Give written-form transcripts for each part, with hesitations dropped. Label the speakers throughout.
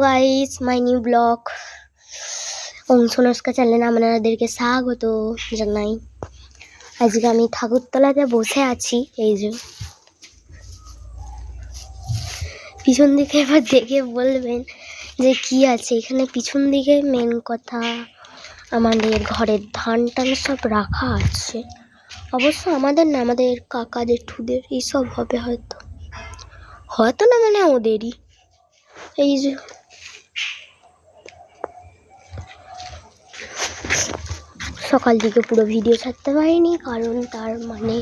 Speaker 1: Guys, my new blog অংশনস্কা চ্যানেলে আপনাদেরকে স্বাগত জানাই। আজকে আমি ঠাকুরতলাতে বসে আছি। এই যে পিছন দিকে এবার দেখে বলবেন যে কি আছে এখানে। পিছন দিকে মেন কথা আমাদের ঘরের ধান টান সব রাখা আছে। অবশ্য আমাদের না, আমাদের কাকাদের ঠুদের এইসব হবে হয়তো না, মানে ওদেরই। এই যে সকাল থেকে পুরো ভিডিও ছাড়তে পারিনি, কারণ তার মানে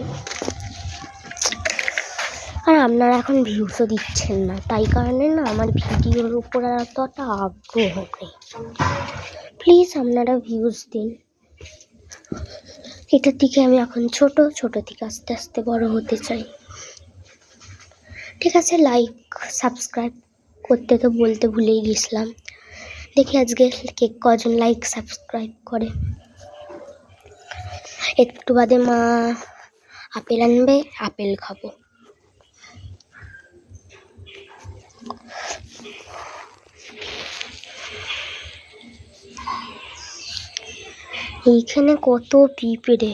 Speaker 1: আর আপনারা এখন ভিউসও দিচ্ছেন না, তাই কারণে না আমার ভিডিওর উপর এতটা আগ্রহ নেই। প্লিজ আপনারা ভিউজ দিন। এটার দিকে আমি এখন ছোট থেকে আস্তে আস্তে বড় হতে চাই। ঠিক আছে, লাইক সাবস্ক্রাইব করতে তো বলতে ভুলেই গেছিলাম। দেখি আজকে কে কজন লাইক সাবস্ক্রাইব করে। একটু বাদে মা আপেল আনবে, আপেল খাবো। এইখানে কত পিঁপড়ে।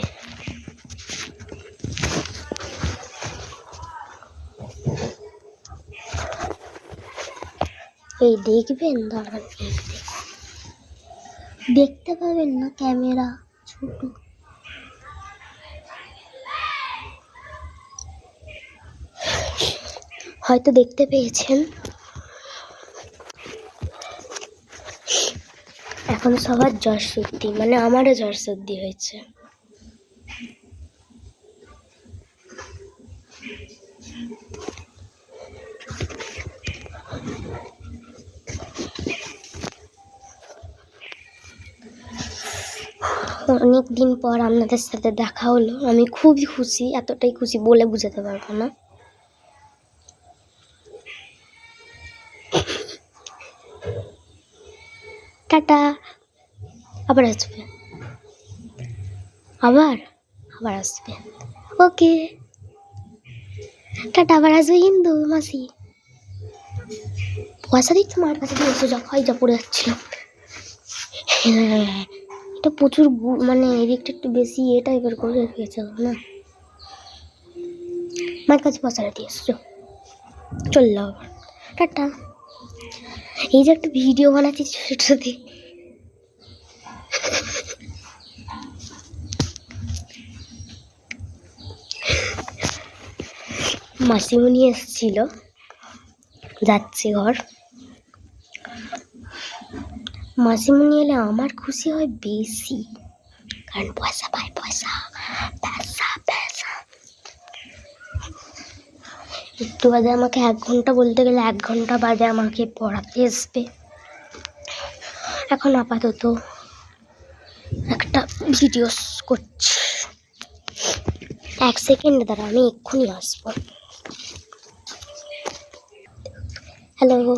Speaker 1: এই দেখবেন, দাঁড়ান, দেখতে পাবেন না, ক্যামেরা ছোট। হয়তো দেখতে পেয়েছেন। এখন সবার জ্বর সর্দি, মানে আমারও জ্বর সর্দি হয়েছে। অনেক দিন পর আপনাদের সাথে দেখা হলো, আমি খুবই খুশি, এতটাই খুশি বলে বোঝাতে পারবো না। টাটা, আবার আসবে, আবার আসবে। ওকে টাটা, আবার আসবে কিন্তু মাসি। পয়সা দিচ্ছ মার কাছে দিয়ে এসে, যা খাই যা পড়ে যাচ্ছিল। হ্যাঁ, এটা প্রচুর মানে এদিকটা একটু বেশি এ টাইপের করে রেখেছে না। মার কাছে পয়সাটা দিয়ে এসছো, চললো আবার। টাটা। এই যে একটা ভিডিও বানাচ্ছি ছোটতে, মাসিমণি এসেছিল, যাচ্ছে ঘর। মাসিমণি এলে আমার খুশি হয় বেশি, কারণ পয়সা পায়, পয়সা। একটু বাদে আমাকে 1 ঘন্টা, বলতে গেলে 1 ঘন্টা বাদে আমাকে পড়াতে আসবে। এখন আপাতত একটা ভিডিও করছি। 1 সেকেন্ড দাঁড়া, আমি এক্ষুনি আসবো। হ্যালো।